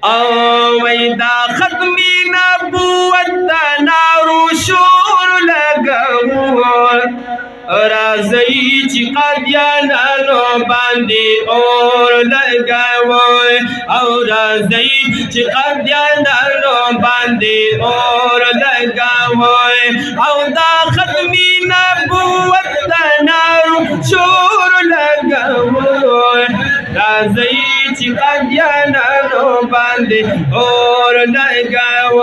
वैदा खत्मी नबूवत नारू शोर लगाओ राज़ई ची कादियानो बांदी और लगाओ राज़ई ची कादियानो बांदी और लगाओ दा खत्मी नबूवत नारू शोर लगाओ राज़ई ची कादियानो बांदी और लगाओ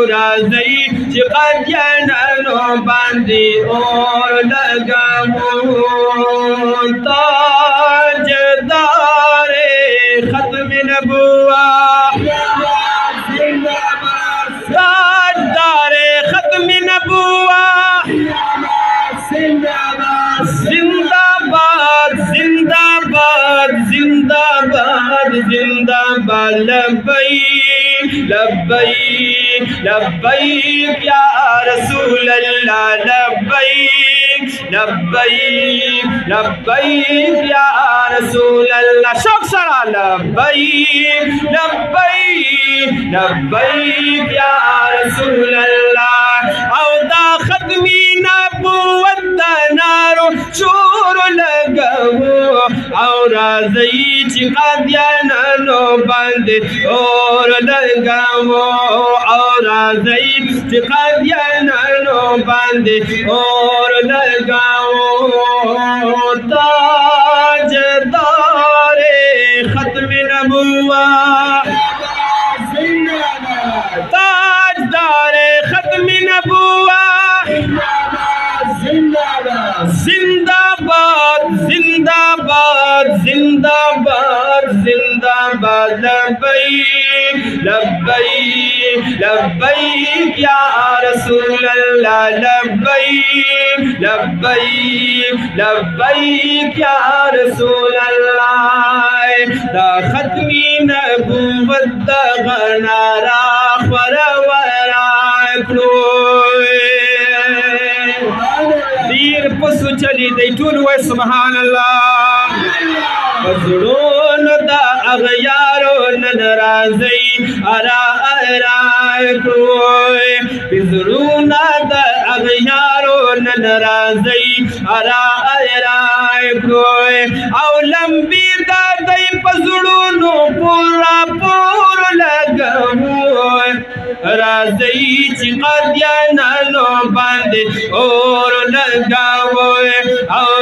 राज़ई ची कादियानो बांदी और लगाओ ताजदारे खत्म नबुव्वत ताजदारे खत्म नबुव्वत जिंदाबाद जिंदाबाद जिंदाबाद जिंदाबाद लब्बैक लब्बैक लब्बैक या रसूल अल्लाह लब्बैक लब्बैक लब्बैक या रसूल अल्लाह शौक सरा लब्बैक लब्बैक लब्बैक या रसूल अल्लाह औदा खत्मी नबुव्वत नारो शोर लगाओ राज़ई ची कादियानो बांदी और लगाओ राज़ई ची कादियानो बांदी और लगाओ ताजदारे खत्म नबुव्वत ताजदारे खत्म नबुव्वत जिंदाबाद जिंदाबाद जिंदाबाद जिंदाबाद लब्बैक लब्बैक लब्बैक या रसूल अल्लाह लब्बैक लब्बैक लब्बैक या रसूल अल्लाह दा खत्मी नबुव्वत दा गनारा खरवरा दीर पसु चली दे टूल वे सुभान अल्लाह फजलोन दा अगयारो नन राज़ई अरा अरा कोई फिजलूना दा अगयारो नन राज़ई अरा अरा कोई औ लंबी दा दई फजलूनो पूरा पूर लगाओ राज़ई ची कादियानो बांदी और लगाओ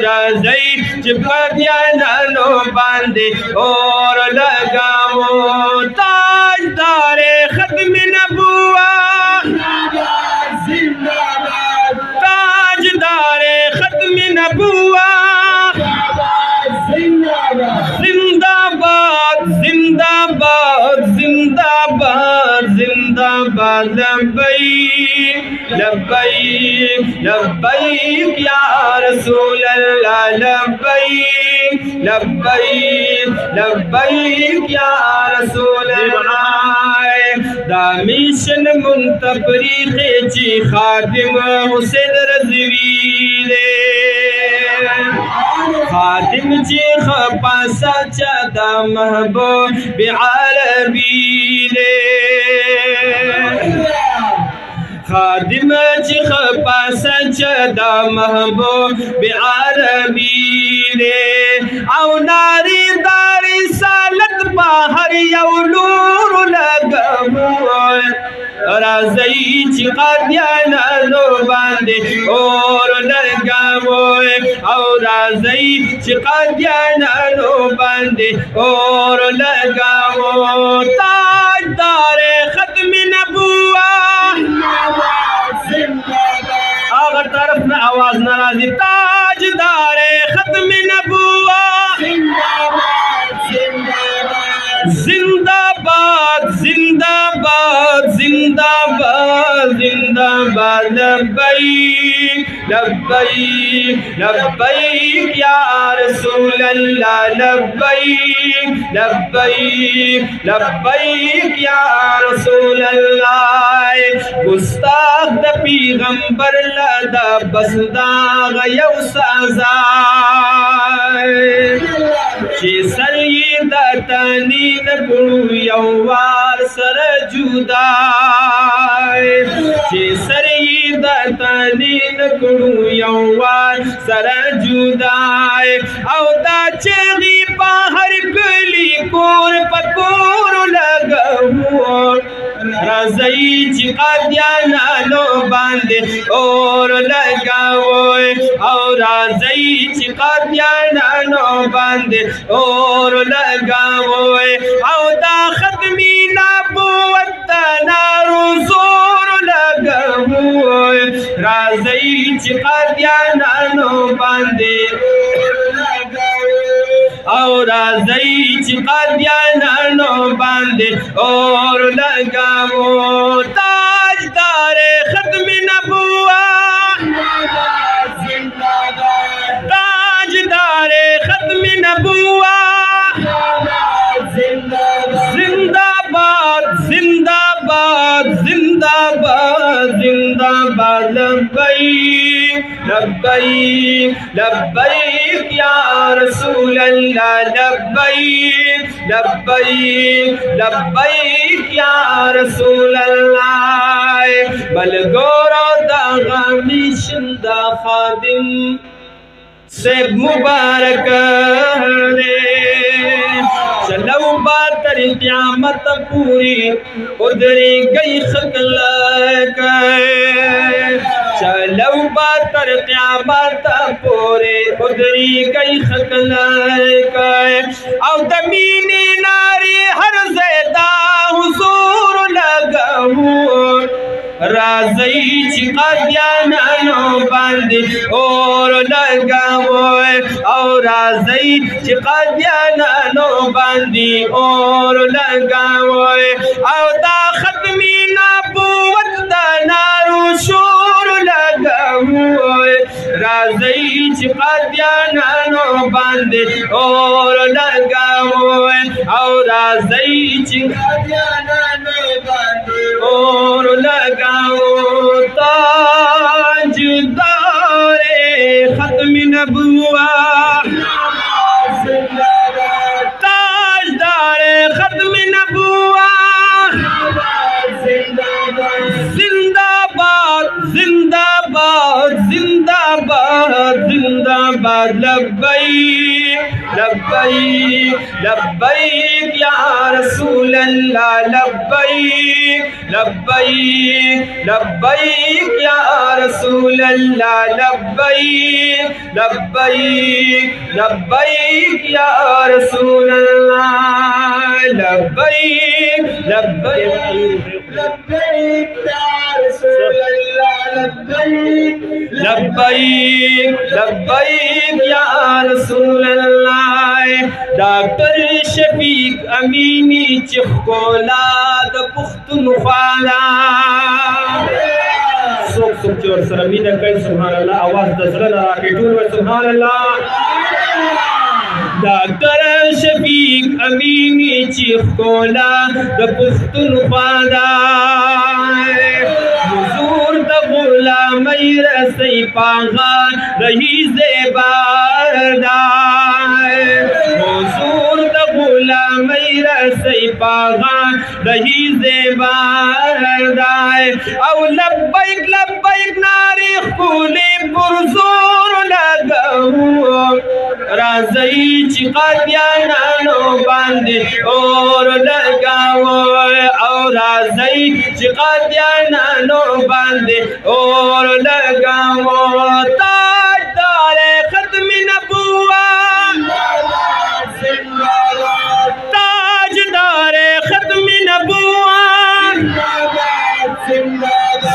राज़ई ची कादियानो बांदी और लगाओ ताजदारे खत्म नबुव्वत ताजदारे खत्म नबुव्वत जिंदाबाद जिंदाबाद जिंदाबाद जिंदाबाद लब्बैक लब्बैक लब्बैक या रसूल अल्लाह लब्बैक लब्बैक लब्बैक या रसूल अल्लाह दामिशन मुंतपरी ची खादिम हुसैन रज़वी खादिम जी खपासा चदा महबूब आलमी खादिम जी खपासा चदा महबूब आलमी औ नारी दारी सालत बाहर यौलूर लगाओ राज़ई ची कादियानो बांदी और लगाओ राज़ई ची कादियानो बांदी और लगाओ ताजदारे खत्म नबुव्वत अगर तरफ में आवाज नाराजी ताजदारे खत्म नबुव्वत जिंदाबाद जिंदाबाद जिंदाबाद जिंदाबाद लब्बैक लब्बैक लब्बैक या रसूल अल्लाह लब्बैक लब्बैक लब्बैक या रसूल अल्लाह गुस्ताख द पैगंबर लदा बसदा गयौ सजा ची सर ये दतनी नगुरु यौवार सर जुदाए जे सरी दतनी नगुरु यौवार सर जुदाए औदा चली बाहर गली कोर पकोर लगहुओ रज़ई चिकादियाना लो बांधे और लगाओ और रज़ई चिकादियाना लो बांधे और लगाओ औदा खत्मी नबुवत नारो जोर लगाओ रज़ई चिकादियाना लो बांधे और रज़ई चिकादियाना लो बांधे और लगाओ ताजदारे खत्मी नबुव्वत ताजदारे खत्मी नबुव्वत जिंदाबाद जिंदाबाद जिंदाबाद जिंदाबाद लब्बैक लब्बैक लब्बैक या रसूल अल्लाह लब्बैक लब्बैक लब्बैक या रसूल अल्लाह बलगोरो दागमी शिंदा खादिम से मुबारक रे चलो बातर क़यामत पूरी उधरी गई खकल चलो बातर क़यामत पूरे उधरी गई खकल और दमीनी नारी हर ज़ैदा हुजूर लगाऊ रज़ई चिकादियाना लो बांधे और लगाओ और रज़ई चिकादियाना लो बांधे और लगाओ औदा खत्मी नबुव्वत नारो शोर लगाओ रज़ई चिकादियाना लो बांधे और लगाओ और रज़ई चिकादियाना लो बांधे और लगाओ ताजदारे खत्मी नबुव्वत ताजदारे खत्मी नबुव्वत जिंदाबाद जिंदाबाद जिंदाबाद जिंदाबाद लब्बैक लब्बैक लब्बैक या रसूल अल्लाह लब्बैक लब्बैक लब्बैक या रसूल अल्लाह लब्बैक लब्बैक लब्बैक या रसूल अल्लाह लब्बैक लब्बैक लब्बैक या रसूल अल्लाह लब्बैक लब्बैक लब्बैक या रसूल अल्लाह डॉक्टर शफीक अमीनी चिखकोलाद पुख्तनख्वाला सोख सोख जोर सरमीना कई सुभान अल्लाह आवाज दजरन राके टूल व सुभान अल्लाह doctor Shafiq Amini चिखकोलाद पुख्तनख्वाला Hazur the गुलामी रसई पागा रही ज़ेबादार हुजूर द गुलामी रसई पागा रही ज़ेबादार औ लब्बैक लब्बैक नारी खुले पुरज़ोर लगाऊ रज़ई चिकादियाना लो बांधे और लगाओ और रज़ई चिकादियाना लो बांधे और लगाओ ताजदारे खत्मी नबुव्वत ताजदारे खत्मी नबुव्वत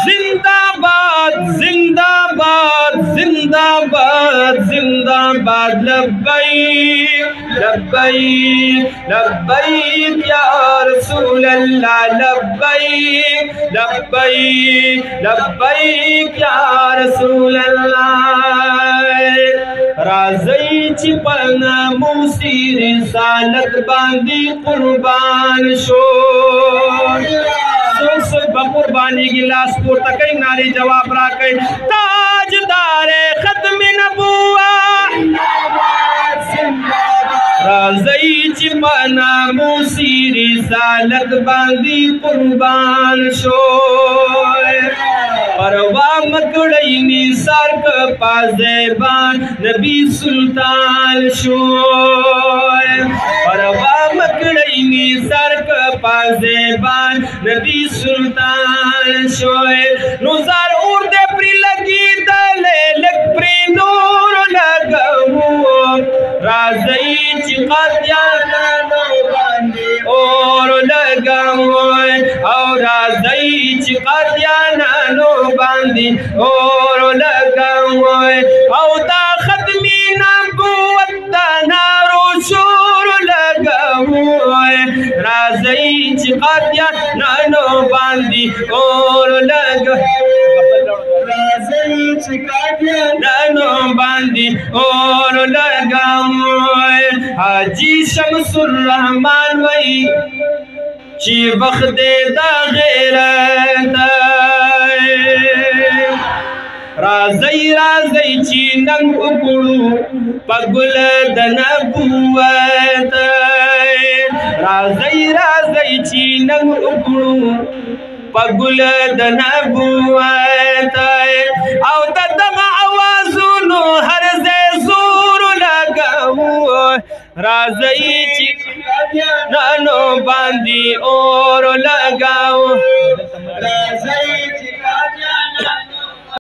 जिंदाबाद जिंदाबाद जिंदाबाद जिंदाबाद लब्बैक लब्बैक लब्बैक या रसूल अल्लाह लब्बैक लब्बैक लब्बैक या रसूल अल्लाह रज़ई चिपना मूसी रिसालत बांधी कुर्बान शो बकुर्बानी गिलास को तक नारी जवाब राके ताजदारे खत्मी नबुव्वत रज़ई چې په ناموسي رسالت باندې قربان شو پروا مکړی نثار که پازیبان نبی سلطان شو پروا مکړی نثار که پازیبان نبی سلطان شو نو زار اور دې پرې لګېدلې لږ پرې نور لګوو راځئ چې قادیانانو باندې اور لګوو او راځئ چې قادیانانو باندې اور لګوو او دا ختمي نبوت د نارو شور لګوو راځئ چې قادیانانو باندې اور لګوو نانو باندې اور لګاوو حاجی شمس الرحمن وای چې وخت دې دا غیرت راځي راځي چې نن وکړو پګل د نبوت راځي راځي چې نن وکړو پګل د نبوت او دغه اوازونو هر ځای زور لګوو راځئ چې نانو باندې اور لګاو راځئ